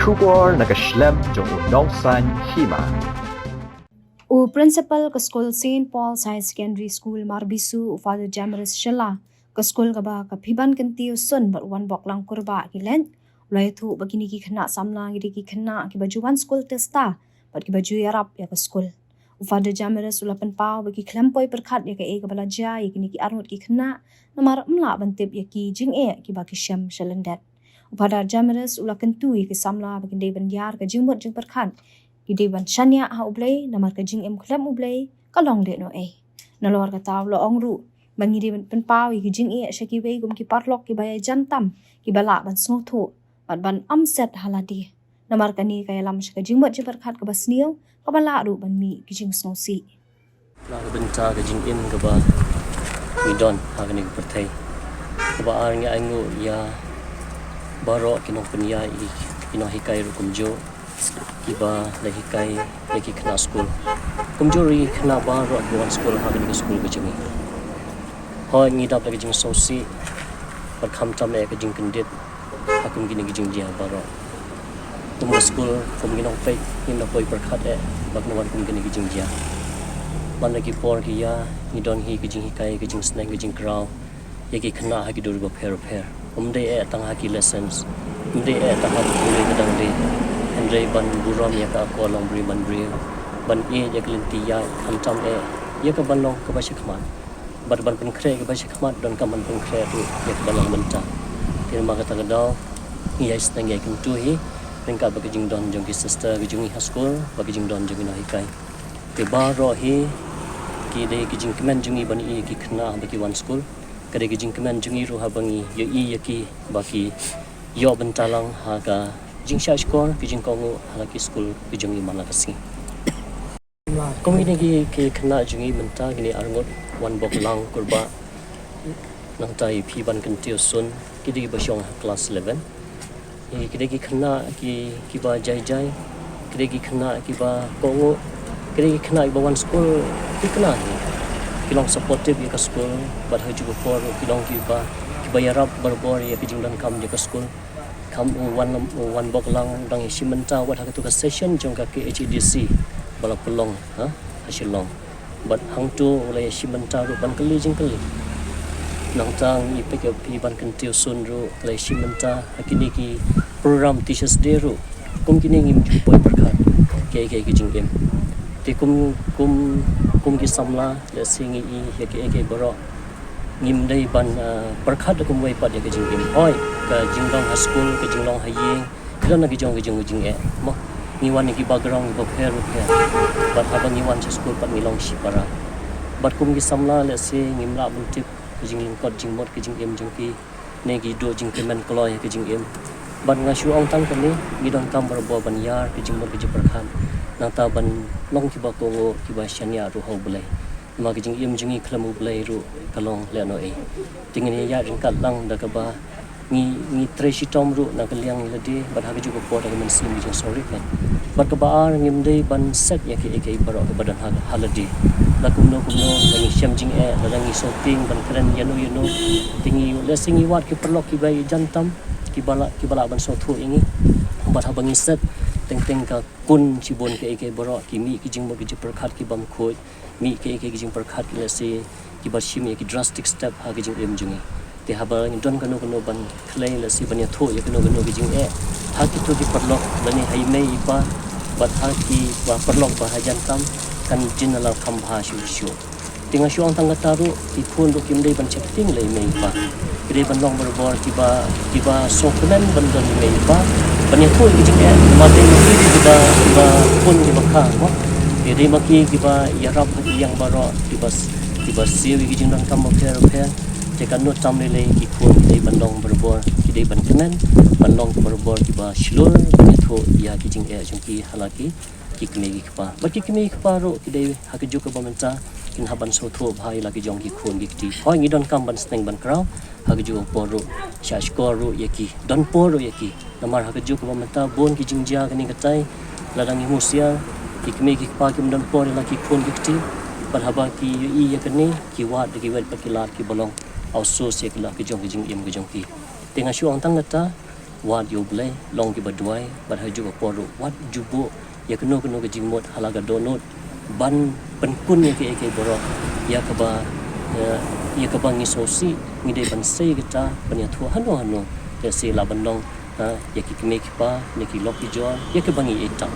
Shubor nakaslem jong udawsan hima. O principal ka school St. Paul's High Secondary School Marbisu Father Jamaris Shala ka school ka ba ka phiban kantiu sun but one bok lang kurba kilen ulai thu bagini ki khana samla ngiri ki khana ki bajuan school testa but ki baju yarap ya ka school Father Jamaris ulapan pau bagi klempoi perkhat ya ka e ka balaja ya kini ki arut ki khana namar mla bantip ya ki jing e ki ba ki syam shalendat Father Jamaris ulakan tu ya ki samla bagi dei bandiar ka jingmut jing perkhat Gidi ban shania ha ublay namar ka jing em klam ublay kalong de no nalor ka taw lo ong ru bangiri ban paw ki jing e shaki we gum ki parlok ki bay jantam ki bala ban snotho ban amset haladi namar ka ni kay lam shaka jing mot jibar khat ka basniu ka bala ru ban mi ki jing snosi la benta ka jing em ka ba mi don ha ka ni pertai ka ba ar nga angu ya baro kinong penya I kinong hikai ru kumjo Iba lagi kai lagi kena school. Kumjuri kena baru buat school hari ni school kecil ni. Hoi ngidap lagi jeng sosi, berkam tam lagi jeng kendit. Aku mungkin lagi jeng dia baru. Tumbuh school, kum ginong pay, ginong pay berkat bagnawan kum mungkin lagi jeng dia. Man lagi por kia, ngidon hi kejeng hikai kejeng snack kejeng crow. Yaki kena hagi dulu repair. Umdai tang hagi lessons. Umdai tang hagi kuliah kedang deh. Andre ban buram ya ka ko long bri ban bri ban e ya klinti ya kham tam e ya ka ban long ka ba shikmat ban pen kre ka ba shikmat don ka man pen kre tu ya ka ban long menta tin ma ka ta da ya istang ya kin tu hi pen ka ba ka jing don jong ki sister ki jing hi school ba ki jing don jong na hi kai ke ba ro hi ki de ki jing kmen jing ban e ki khna ba ki wan school ka de ki jing kmen jing ru ha bangi ya ki ba ki yo ban talang ha ka jing sha skor ki jing kongu halaki school ki jing mana kasi kong ini ki kena jing menta gini arngot one bok lang kurba nang tai pi ban kan tio sun ki di ba syong class 11 ki kena ki ba jai ki kena ki ba kongu ki kena ba one school ki kena ki long supportive ya ka school but haju for ki long ki ba yarap barbor ya ki jing dan kam ya ka school kam one bok lang dang simenta wat ha tu ka session jong ka ke HDC bala pelong ha hasilong but hang tu oleh simenta ru ban kali jing kali nang tang I pick up ban kan tiu sun ru oleh simenta hakini ki program teachers day ru kum kini ngim poi perkhat ke jing em ti kum ki samla le singi I ke boro ngim dai ban perkhat kum wei pat ke jing em oi ka jinglong high school ka jinglong haying kila na gijong mo ni wan ki background bo pher but habang ni wan school pat ngilong sipara but kum gi samla le se ngimla buntip ka jingling kot jingmot ka jing em jing ki ne gi do jing kemen kloy ka jing em but nga shu ong tang kani gidong kam bo ban yar ka jingmot ka jiparkhan na ta ban long ki ba ko ngo ki ba shania ru ho bulai ma ka jing em jing khlamu bulai ru kalong le no e tingni ya ring kat lang da ka ba ni treshi tom ru na kaliang ladi but hagi juga po da men sim jing sorry kan but ka baar ngim dei ban set ya ke baro ka badan haladi la kumno bani syam jing la ngi shopping ban keren yano tingi lesingi wat ki perlok ki bai jantam ki bala ban so thu ingi bat habangi set teng ka kun chibon ke baro ki mi ki jing mo ki perkhat ki bam khoi mi ke jing perkhat ki lesi ki bashim ki drastic step hagi jing em jingi ti haba ni don kanu ban clay la si banya tho ya kanu ki jing ha ki tu ki perlok bani hai mei ba bat ha ki ba perlok ba hajan tam kan jinala kham bha shu tinga shu ang tang taru ki khun ro kim dei ban chek ting lei mei ba kire ban long bor ki ba so kenen ban don mei ba banya tho ki jing ma dei ki ba khun ki ba kha mo kire ma ki ba yarap yang baro ki ba siwi ki jing dan kam pher jika not tamle ki khun dei bandong berbor ki dei ban kenen bandong berbor ki ba shlur tho ya ki jing jong ki halaki ki kme ki kpa ba ki kme ki kpa ro ki dei ha ki juk ba menta kin haban so tho bhai la ki jong ki khun ki ti hoi ngi don kam ban steng ban kraw ha ki juk por ro sha skor ro ye ki don por ro ye ki namar ha ki juk ba menta bon ki jing ja ka ni katai ladang hi musia ki kme ki kpa ki don por la ki khun ki ti par haba ki ya kani ki wat ki wel pa ki lat ki bolong auso se kila ki jong em ki jong ki tenga shu ang tang ta wat yo ble long ki badwai bar haju ko poru wat jubo ya keno ke jingmot halaga donot ban penkun ya ke borok ya kaba ya kaba ngisosi ngide ban sei kita panya thu hano ya se la bandong ya ki kme ki pa ya ki loki jo ya ke bangi eta